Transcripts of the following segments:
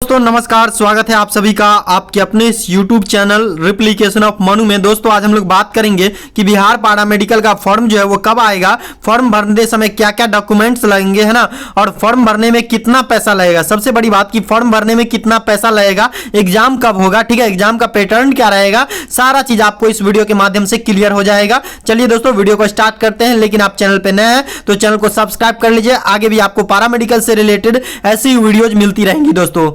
दोस्तों नमस्कार, स्वागत है आप सभी का आपके अपने इस YouTube channel replication of Manu में। दोस्तों आज हम लोग बात करेंगे कि बिहार पारा मेडिकल का फॉर्म जो है वो कब आएगा, फॉर्म भरने समय क्या क्या डॉक्यूमेंट्स लगेंगे, है ना, और फॉर्म भरने में कितना पैसा लगेगा। सबसे बड़ी बात कि फॉर्म भरने में कितना पैसा लगेगा, एग्जाम कब होगा, ठीक है, एग्जाम का पैटर्न क्या रहेगा, सारा चीज आपको इस वीडियो के माध्यम से क्लियर हो जाएगा। चलिए दोस्तों वीडियो को स्टार्ट करते हैं, लेकिन आप चैनल पे नए हैं तो चैनल को सब्सक्राइब कर लीजिए। आगे भी आपको पारा मेडिकल से रिलेटेड ऐसी वीडियोज मिलती रहेंगी। दोस्तों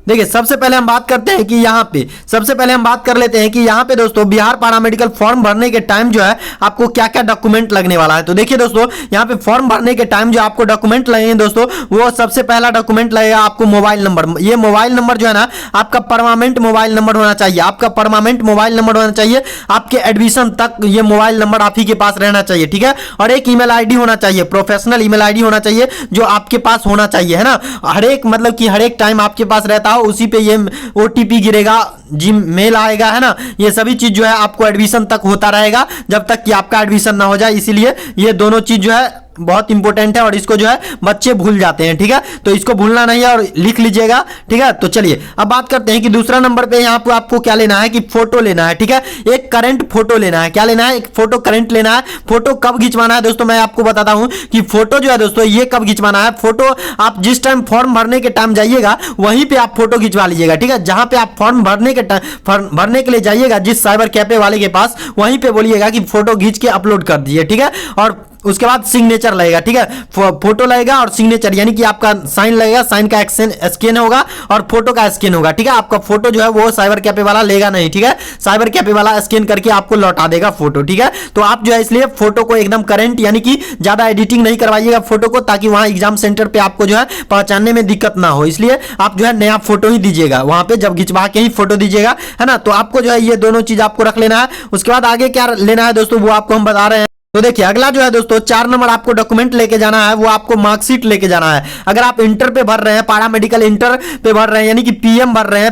देखिए सबसे पहले हम बात करते हैं कि सबसे पहले हम बात कर लेते हैं कि यहाँ पे दोस्तों बिहार पारा मेडिकल फॉर्म भरने के टाइम जो है आपको क्या क्या डॉक्यूमेंट लगने वाला है। तो देखिए दोस्तों यहाँ पे फॉर्म भरने के टाइम जो आपको डॉक्यूमेंट लगेंगे दोस्तों, वो सबसे पहला डॉक्यूमेंट लगेगा आपको मोबाइल नंबर। ये मोबाइल नंबर जो है ना आपका परमानेंट मोबाइल नंबर होना चाहिए, आपका परमानेंट मोबाइल नंबर होना चाहिए। आपके एडमिशन तक ये मोबाइल नंबर आप ही के पास रहना चाहिए, ठीक है। और एक ईमेल आईडी होना चाहिए, प्रोफेशनल ईमेल आईडी होना चाहिए जो आपके पास होना चाहिए, है ना। हर एक मतलब कि हर एक टाइम आपके पास रहता हो, उसी पे ये ओटीपी गिरेगा, जी मेल आएगा, है ना। ये सभी चीज जो है आपको एडमिशन तक होता रहेगा जब तक कि आपका एडमिशन ना हो जाए। इसीलिए ये दोनों चीज जो है बहुत इंपॉर्टेंट है और इसको जो है बच्चे भूल जाते हैं, ठीक है। तो इसको भूलना नहीं है और लिख लीजिएगा, ठीक है। तो चलिए अब बात करते हैं कि दूसरा नंबर पे यहाँ पे आपको क्या लेना है कि फोटो लेना है, ठीक है। एक करंट फोटो लेना है। क्या लेना है? एक फोटो करंट लेना है। फोटो कब खिंचवाना है दोस्तों, मैं आपको बताता हूं कि फोटो जो है दोस्तों ये कब खिंचवाना है। फोटो आप जिस टाइम फॉर्म भरने के टाइम जाइएगा वहीं पे आप फोटो खिंचवा लीजिएगा, ठीक है। जहां पे आप फॉर्म भरने के लिए जाइएगा जिस साइबर कैफे वाले के पास, वहीं पे बोलिएगा कि फोटो खींच के अपलोड कर दीजिए, ठीक है। और उसके बाद सिग्नेचर लगेगा, ठीक है। फोटो लगेगा और सिग्नेचर यानी कि आपका साइन लगेगा, साइन का स्कैन होगा और फोटो का स्कैन होगा, ठीक है। आपका फोटो जो है वो साइबर कैफे वाला लेगा नहीं, ठीक है। साइबर कैफे वाला स्कैन करके आपको लौटा देगा फोटो, ठीक है। तो आप जो है इसलिए फोटो को एकदम करंट यानी कि ज्यादा एडिटिंग नहीं करवाइएगा फोटो को, ताकि वहां एग्जाम सेंटर पे आपको जो है पहचानने में दिक्कत ना हो। इसलिए आप जो है नया फोटो ही दीजिएगा, वहां पे जब खिंचवा के ही फोटो दीजिएगा, है ना। तो आपको जो है ये दोनों चीज आपको रख लेना है। उसके बाद आगे क्या लेना है दोस्तों वो आपको हम बता रहे हैं। तो देखिए अगला जो है दोस्तों 4 नंबर आपको डॉक्यूमेंट लेके जाना है, वो आपको मार्कशीट लेके जाना है। अगर आप इंटर पे भर रहे हैं, पारा मेडिकल इंटर पे भर रहे हैं यानी कि पीएम भर रहे हैं,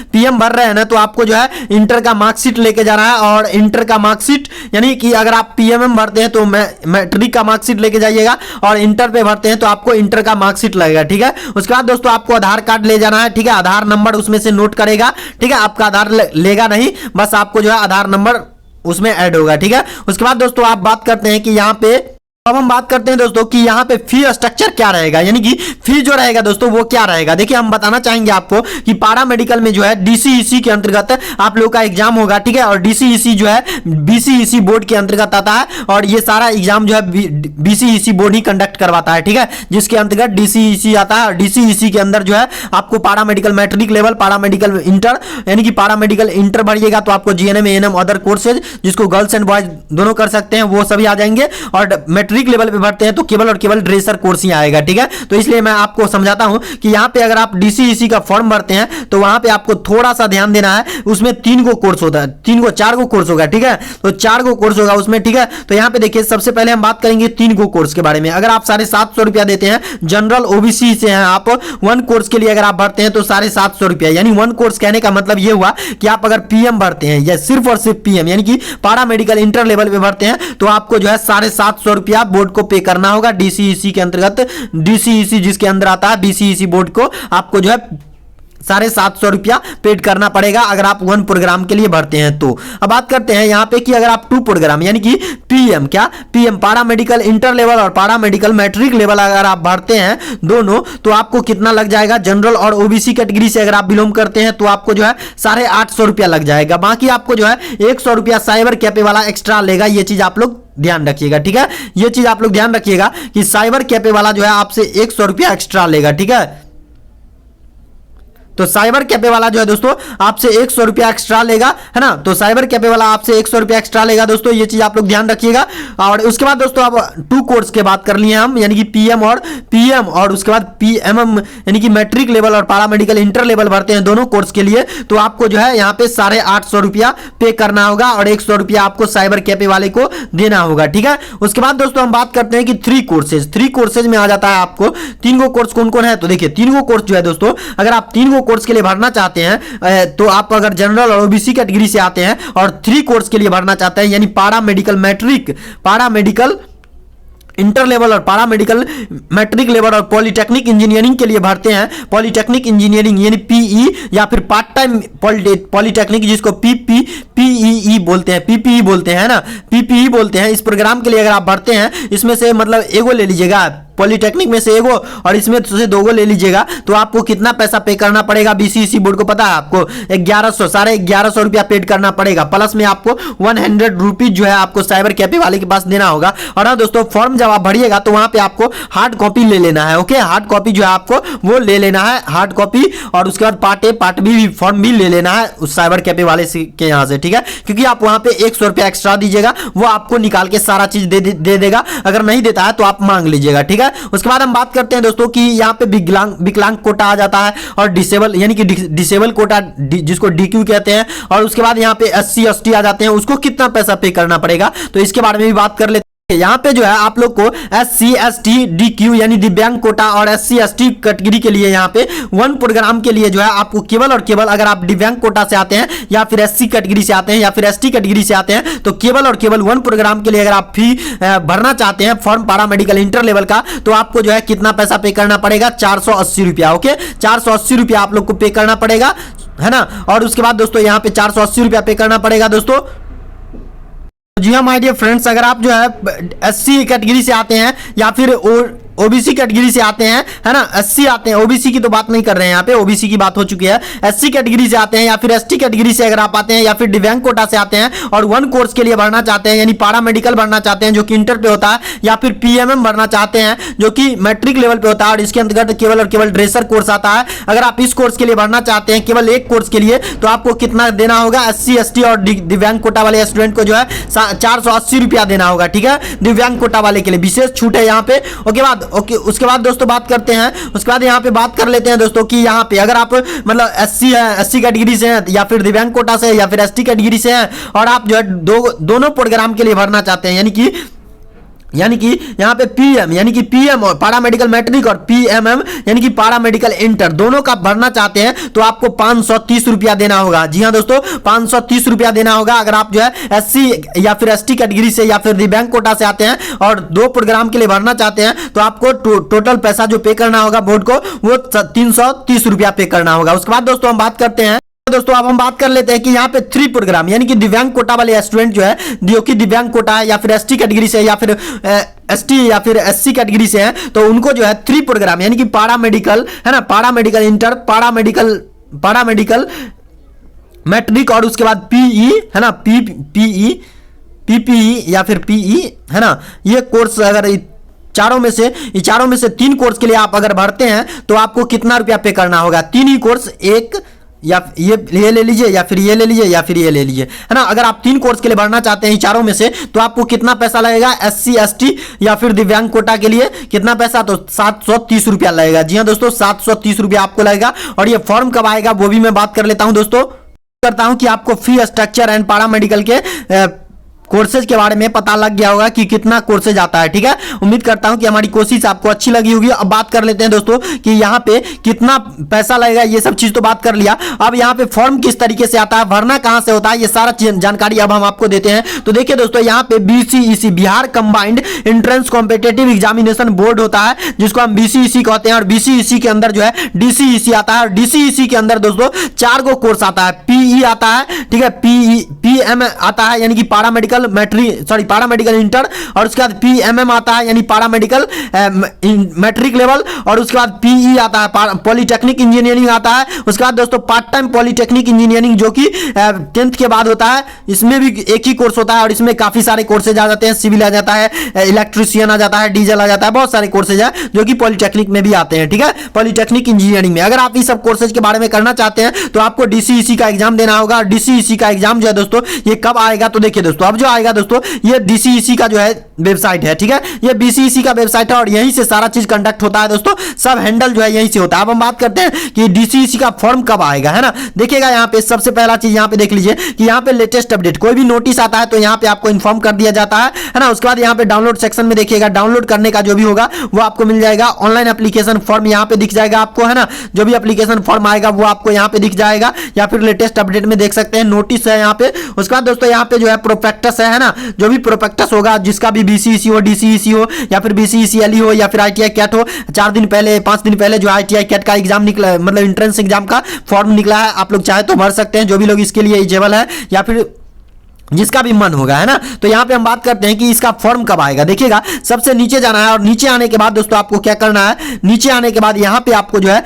पीएम भर रहे हैं ना, तो आपको जो है इंटर का मार्कशीट लेके जाना है। और इंटर का मार्कशीट यानी कि अगर आप पीएमएम भरते हैं तो मैट्रिक का मार्कशीट लेके जाइएगा, और इंटर पे भरते हैं तो आपको इंटर का मार्कशीट लगेगा, ठीक है। उसके बाद दोस्तों आपको आधार कार्ड ले जाना है, ठीक है। आधार नंबर उसमें से नोट करेगा, ठीक है। आपका आधार लेगा नहीं, बस आपको जो है आधार नंबर उसमें ऐड होगा, ठीक है। उसके बाद दोस्तों आप बात करते हैं कि यहाँ पे अब हम बात करते हैं दोस्तों कि यहाँ पे फी स्ट्रक्चर क्या रहेगा, यानी कि फी जो रहेगा दोस्तों वो क्या रहेगा। देखिए हम बताना चाहेंगे आपको कि पारा मेडिकल में जो है डीसीईसी के अंतर्गत आप लोग का एग्जाम होगा, ठीक है। और डीसीईसी जो है बीसीईसी बोर्ड के अंतर्गत आता है, और ये सारा एग्जाम जो है बीसीईसी बोर्ड ही कंडक्ट करवाता है, ठीक है, जिसके अंतर्गत डीसीईसी आता है। और डीसीईसी के अंदर जो है आपको पारा मेडिकल मैट्रिक लेवल, पारा मेडिकल इंटर यानी कि पारा मेडिकल इंटर भरिएगा तो आपको जीएनएम एएनएम अदर कोर्सेज जिसको गर्ल्स एंड बॉयज दोनों कर सकते हैं वो सभी आ जाएंगे। और मैट्रिक लेवल पे भरते हैं तो केवल और केवल ड्रेसर कोर्स ही आएगा, ठीक है। तो इसलिए मैं आपको समझाता हूं कि यहाँ पे अगर आप डीसीईसी का फॉर्म भरते हैं तो वहां पे आपको थोड़ा सा ध्यान देना है। उसमें 3 गो कोर्स होता है, 4 गो कोर्स होगा, ठीक है। तो 4 गो कोर्स होगा उसमें, ठीक है। तो यहाँ पे देखिए सबसे पहले हम बात करेंगे 3 गो कोर्स के बारे में। अगर आप 750 रुपया देते हैं, जनरल ओबीसी से हैं आप, 1 कोर्स के लिए अगर आप भरते हैं तो 750 रुपया, यानी 1 कोर्स कहने का मतलब ये हुआ कि आप अगर पीएम भरते हैं या सिर्फ और सिर्फ पीएम यानी कि पारा मेडिकल इंटर लेवल पे भरते हैं तो आपको जो है 750 रुपया बोर्ड को पे करना होगा। डीसीईसी के अंतर्गत, डीसीईसी जिसके अंदर आता है बीसीईसी बोर्ड को आपको जो है 750 रुपया पेड करना पड़ेगा अगर आप 1 प्रोग्राम के लिए भरते हैं तो। अब बात करते हैं यहाँ पे कि अगर आप 2 प्रोग्राम यानी कि पीएम पारा मेडिकल इंटर लेवल और पारा मेडिकल मैट्रिक लेवल अगर आप भरते हैं दोनों तो आपको कितना लग जाएगा। जनरल और ओबीसी कैटेगरी से अगर आप बिलोंग करते हैं तो आपको जो है 850 रुपया लग जाएगा। बाकी आपको जो है 100 रुपया साइबर कैफे वाला एक्स्ट्रा लेगा। ये चीज आप लोग ध्यान रखिएगा, ठीक है। ये चीज आप लोग ध्यान रखिएगा कि साइबर कैफे वाला जो है आपसे 100 रुपया एक्स्ट्रा लेगा, ठीक है। तो साइबर कैफे वाला जो है दोस्तों आपसे 100 रुपया एक्स्ट्रा लेगा, है ना। तो साइबर कैफे वाला आपसे 100 रुपया एक्स्ट्रा लेगा दोस्तों, ये चीज आप लोग ध्यान रखिएगा। और उसके बाद दोस्तों अब 2 कोर्स के बात कर लिए हम, यानी कि पीएम और उसके बाद पीएमएम यानी कि मैट्रिक लेवल और पारा मेडिकल इंटर लेवल भरते हैं दोनों कोर्स के लिए तो आपको जो है यहाँ पे 850 रुपया पे करना होगा और 100 रुपया आपको साइबर कैफे वाले को देना होगा, ठीक है। उसके बाद दोस्तों हम बात करते हैं कि 3 कोर्सेज में आ जाता है आपको 3 गो कोर्स कौन कौन है। तो देखिए 3 गो कोर्स जो है दोस्तों अगर आप 3 गो कोर्स के लिए भरना चाहते हैं तो आप अगर जनरल और ओबीसी कैटेगरी से आते हैं और 3 कोर्स के लिए भरना चाहते हैं यानी पारा मेडिकल मैट्रिक, पारा मेडिकल इंटर लेवल और पारा मेडिकल, मैट्रिक लेवल और पॉलिटेक्निक इंजीनियरिंग के लिए भरते हैं, पॉलिटेक्निक इंजीनियरिंग यानी पीई या फिर पार्ट टाइम पॉलिटेक्निक जिसको पीईई बोलते हैं, पीपीई बोलते हैं ना, पीपीई बोलते हैं। इस प्रोग्राम के लिए अगर आप भरते हैं, इसमें से मतलब एगो ले लीजिएगा, पॉलिटेक्निक में से एगो और इसमें से दोगो ले लीजिएगा, तो आपको कितना पैसा पे करना पड़ेगा बीसीईसी बोर्ड को पता है आपको? 1100, साढ़े 1100 रुपया पेड करना पड़ेगा, प्लस में आपको 100 रुपीज जो है आपको साइबर कैफे वाले के पास देना होगा। और हाँ दोस्तों, फॉर्म जब आप भरिएगा तो वहां पे आपको हार्ड कॉपी ले लेना है। ओके, हार्ड कॉपी जो है आपको वो ले लेना है, हार्ड कॉपी, और उसके बाद part A part B form भी ले लेना है उस साइबर कैफे वाले के यहाँ से, ठीक है? क्योंकि आप वहां पे 100 रुपया एक्स्ट्रा दीजिएगा, वो आपको निकाल के सारा चीज दे देगा। अगर नहीं देता है तो आप मांग लीजिएगा, ठीक है? उसके बाद हम बात करते हैं दोस्तों कि यहाँ पे विकलांग कोटा आ जाता है और डिसेबल यानी कि डिसेबल कोटा जिसको डीक्यू कहते हैं, और उसके बाद यहाँ पे एससी एसटी आ जाते हैं, उसको कितना पैसा पे करना पड़ेगा तो इसके बारे में भी बात कर लेते हैं। यहाँ पे जो है आप लोग को एससी एसटी डीक्यू यानी दिव्यांग कोटा और एससी एसटी कैटेगरी के लिए यहाँ पे वन प्रोग्राम के लिए जो है आपको केवल और केवल, अगर आप दिव्यांग कोटा से आते हैं या फिर एससी कैटेगरी से आते हैं या फिर एसटी कैटेगरी से आते हैं, तो केवल और केवल वन प्रोग्राम के लिए अगर आप फी भरना चाहते हैं फॉर्म पारा मेडिकल इंटर लेवल का, तो आपको जो है कितना पैसा पे करना पड़ेगा? 480 रुपया। ओके, 480 रुपया आप लोग को पे करना पड़ेगा, है ना? और उसके बाद दोस्तों यहाँ पे 480 रुपया पे करना पड़ेगा दोस्तों। जी हाँ माय डियर फ्रेंड्स, अगर आप जो है एससी कैटेगरी से आते हैं या फिर ओबीसी कैटेगरी से आते हैं, है ना, एससी आते हैं, ओबीसी की तो बात नहीं कर रहे हैं यहाँ पे, ओबीसी की बात हो चुकी है। एससी कैटेगरी से आते हैं या फिर एसटी कैटेगरी से अगर आप आते हैं या फिर दिव्यांग कोटा से आते हैं और वन कोर्स के लिए भरना चाहते हैं यानी पारा मेडिकल भरना चाहते हैं जो कि इंटर पे होता है, या फिर पीएमएम भरना चाहते हैं जो कि मैट्रिक लेवल पे होता है और इसके अंतर्गत केवल और केवल ड्रेसर कोर्स आता है। अगर आप इस कोर्स के लिए भरना चाहते हैं केवल एक कोर्स के लिए, तो आपको कितना देना होगा? एससी एसटी और दिव्यांग कोटा वाले स्टूडेंट को जो है 480 रुपया देना होगा, ठीक है? दिव्यांग कोटा वाले के लिए विशेष छूट है यहाँ पे। उसके बाद दोस्तों बात करते हैं, उसके बाद यहाँ पे बात कर लेते हैं दोस्तों कि यहाँ पे अगर आप मतलब एससी है, एससी कैटेगरी से हैं या फिर दिव्यांग कोटा से या फिर एसटी कैटेगरी से हैं और आप जो है दोनों प्रोग्राम के लिए भरना चाहते हैं, यानी कि यहाँ पे पीएम यानी कि पीएम और पारा मेडिकल मैट्रिक और पीएमएम यानी कि पारा मेडिकल इंटर दोनों का भरना चाहते हैं, तो आपको 530 रुपया देना होगा। जी हाँ दोस्तों, 530 रुपया देना होगा। अगर आप जो है एससी या फिर एसटी कैटेगरी से या फिर दिव्यांग कोटा से आते हैं और दो प्रोग्राम के लिए भरना चाहते हैं, तो आपको टोटल पैसा जो पे करना होगा बोर्ड को वो 330 रुपया पे करना होगा। उसके बाद दोस्तों हम बात करते हैं, दोस्तों अब हम बात कर लेते हैं कि यहाँ पे 3 प्रोग्राम यानी कि दिव्यांग कोटा वाले स्टूडेंट जो है, जो कि दिव्यांग कोटा है या फिर एसटी कैटेगरी से या फिर एसटी या फिर एससी कैटेगरी से हैं, तो उनको जो है 3 प्रोग्राम यानी कि पारा मेडिकल, है ना, पारा मेडिकल इंटर, पारा मेडिकल मैट्रिक और उसके बाद पीई, है ना, पीपीई या फिर पीई, है ना, ये कोर्स अगर चारों में से 3 कोर्स के लिए आप अगर भरते हैं तो आपको कितना रुपया पे करना होगा? 3 ही कोर्स, एक या ये ले लीजिए या फिर ये ले लीजिए या फिर ये ले लीजिए, है ना। अगर आप 3 कोर्स के लिए भरना चाहते हैं चारों में से, तो आपको कितना पैसा लगेगा? एससी एसटी या फिर दिव्यांग कोटा के लिए कितना पैसा? तो 730 रुपया लगेगा। जी हाँ दोस्तों, 730 रुपया आपको लगेगा। और ये फॉर्म कब आएगा वो भी मैं बात कर लेता हूं दोस्तों। करता हूं कि आपको फी स्ट्रक्चर एंड पारा मेडिकल के कोर्सेज के बारे में पता लग गया होगा कि कितना कोर्सेज आता है, ठीक है। उम्मीद करता हूं कि हमारी कोशिश आपको अच्छी लगी होगी। अब बात कर लेते हैं दोस्तों कि यहाँ पे कितना पैसा लगेगा, ये सब चीज तो बात कर लिया। अब यहाँ पे फॉर्म किस तरीके से आता है, भरना कहां से होता है, ये सारा जानकारी अब हम आपको देते हैं। तो देखिए दोस्तों, यहाँ पे BCEC Bihar combined entrance competitive examination board होता है, जिसको हम बीसीईसी कहते हैं। और बीसीईसी के अंदर जो है डीसीईसी आता है। और डीसीईसी के अंदर दोस्तों 4 गो कोर्स आता है। पीई आता है, ठीक है, पीएम आता है यानी कि पारा मेडिकल पारा मेडिकल इंटर। और उसके बाद पीएमएम आता है यानी पारा मेडिकल मैट्रिक लेवल। और उसके बाद पीई आता है, पॉलिटेक्निक इंजीनियरिंग आता है। उसके बाद दोस्तों पार्ट टाइम पॉलिटेक्निक इंजीनियरिंग, जो कि 10th के बाद होता है। इसमें भी एक ही कोर्स होता है और इसमें काफी सारे कोर्सेज आ जाते हैं। सिविल आ जाता है, इलेक्ट्रिशियन आ जाता है, डीजल आ जाता है, बहुत सारे कोर्सेज है जो कि पॉलिटेक्निक में भी आते हैं, ठीक है, पॉलिटेक्निक इंजीनियरिंग में। अगर आप इस सब कोर्सेज के बारे में करना चाहते हैं तो आपको डीसीईसी का एग्जाम देना होगा। डीसीईसी का एग्जाम जो है दोस्तों, ये कब आएगा, तो देखिए दोस्तों, अब जो आएगा दोस्तों, ये डीसीईसी का जो है वेबसाइट है, ठीक है, ये बीसीईसी का वेबसाइट है और यहीं से सारा चीज कंडक्ट होता है दोस्तों। सब हैंडल जो है यहीं से होता है। अब हम बात करते हैं कि डीसीईसी का फॉर्म कब आएगा, है ना। देखिएगा यहाँ पे सबसे पहला चीज यहाँ पे देख लीजिए कि यहाँ पे लेटेस्ट अपडेट, कोई भी नोटिस आता है तो यहाँ पे आपको इन्फॉर्म कर दिया जाता है ना। उसके बाद यहाँ पे डाउनलोड सेक्शन में देखिएगा, डाउनलोड करने का जो भी होगा वो आपको मिल जाएगा। ऑनलाइन एप्लीकेशन फॉर्म यहाँ पे दिख जाएगा आपको, है ना। जो भी एप्लीकेशन फॉर्म आएगा वो आपको यहाँ पे दिख जाएगा, या फिर लेटेस्ट अपडेट में देख सकते हैं, नोटिस है यहाँ पे। उसके बाद दोस्तों यहाँ पे जो है प्रोस्पेक्टस प्रोस्पेक्टस है ना, जो भी प्रोस्पेक्टस होगा, जिसका भी बीसीईसी हो, डीसीईसी हो या फिर बीसीईसीएलई हो या फिर आईटीआई कैट हो, 4 दिन पहले 5 दिन पहले जो आईटीआई कैट का एग्जाम निकला, मतलब एंट्रेंस एग्जाम का फॉर्म निकला है, आप लोग चाहे तो भर सकते हैं, जो भी लोग इसके लिए एलिजिबल है या फिर जिसका भी मन होगा, है ना। तो यहाँ पे हम बात करते हैं कि इसका फॉर्म कब आएगा। देखिएगा, सबसे नीचे जाना है और नीचे आने के बाद दोस्तों आपको क्या करना है, नीचे आने के बाद यहाँ पे आपको जो है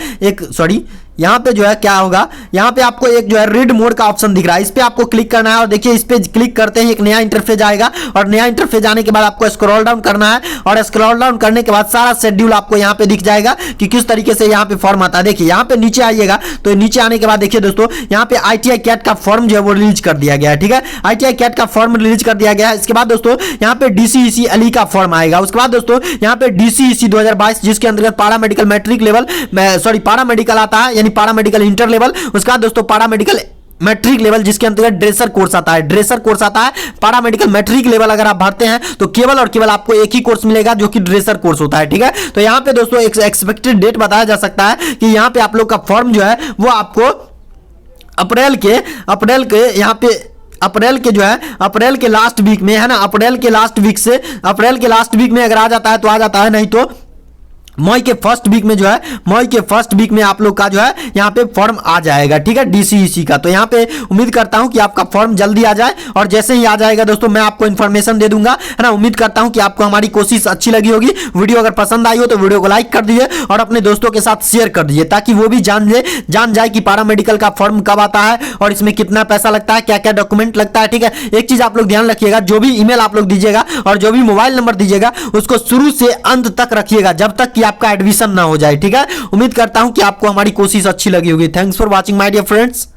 यहाँ पे जो है क्या होगा, यहाँ पे आपको एक जो है रीड मोड का ऑप्शन दिख रहा है, इस पे आपको क्लिक करना है और देखिए इस पे क्लिक करते ही एक नया इंटरफेस आएगा और नया इंटरफेस आने के बाद आपको स्क्रॉल डाउन करना है और स्क्रॉल डाउन करने के बाद सारा शेड्यूल आपको यहाँ पे दिख जाएगा कि किस तरीके से यहाँ पे फॉर्म आता है। देखिए यहाँ पे नीचे आइएगा तो नीचे आने के बाद देखिए दोस्तों यहाँ पे आईटीआई कैट का फॉर्म जो है वो रिलीज कर दिया गया है, ठीक है, आईटीआई कैट का फॉर्म रिलीज कर दिया गया है। इसके बाद दोस्तों यहाँ पे डीसीईसीएलई का फॉर्म आएगा। उसके बाद दोस्तों यहाँ पे डीसीईसी 2022 जिसके अंतर्गत पारा मेडिकल मैट्रिक लेवल पारा मेडिकल आता है, यानी पारा मेडिकल इंटर लेवल। उसका दोस्तों पारा मेडिकल मैट्रिक लेवल जिसके अंतर्गत ड्रेसर कोर्स आता है, ड्रेसर कोर्स आता है। पारा मेडिकल मैट्रिक लेवल अगर आप भरते हैं तो केवल और केवल आपको एक ही कोर्स मिलेगा जो कि ड्रेसर कोर्स होता है, ठीक है। तो यहाँ पे दोस्तों एक एक्सपेक्टेड डेट बताया जा सकता है कि यहाँ पे आप लोग का फॉर्म जो है वो आपको अप्रैल के यहाँ पे अप्रैल के जो है अप्रैल के लास्ट वीक में, है ना, अप्रैल के लास्ट वीक में अगर आ जाता है तो आ जाता है, नहीं तो मई के फर्स्ट वीक में जो है मई के फर्स्ट वीक में आप लोग का जो है यहाँ पे फॉर्म आ जाएगा, ठीक है, डीसीईसी का। तो यहाँ पे उम्मीद करता हूँ कि आपका फॉर्म जल्दी आ जाए और जैसे ही आ जाएगा दोस्तों मैं आपको इन्फॉर्मेशन दे दूंगा, है ना। उम्मीद करता हूँ कि आपको हमारी कोशिश अच्छी लगी होगी। वीडियो अगर पसंद आई हो तो वीडियो को लाइक कर दीजिए और अपने दोस्तों के साथ शेयर कर दीजिए ताकि वो भी जान जाए कि पारा मेडिकल का फॉर्म कब आता है और इसमें कितना पैसा लगता है, क्या क्या डॉक्यूमेंट लगता है, ठीक है। एक चीज आप लोग ध्यान रखिएगा, जो भी ईमेल आप लोग दीजिएगा और जो भी मोबाइल नंबर दीजिएगा उसको शुरू से अंत तक रखिएगा जब तक कि आपका एडमिशन ना हो जाए, ठीक है। उम्मीद करता हूं कि आपको हमारी कोशिश अच्छी लगी होगी। Thanks for watching my dear friends.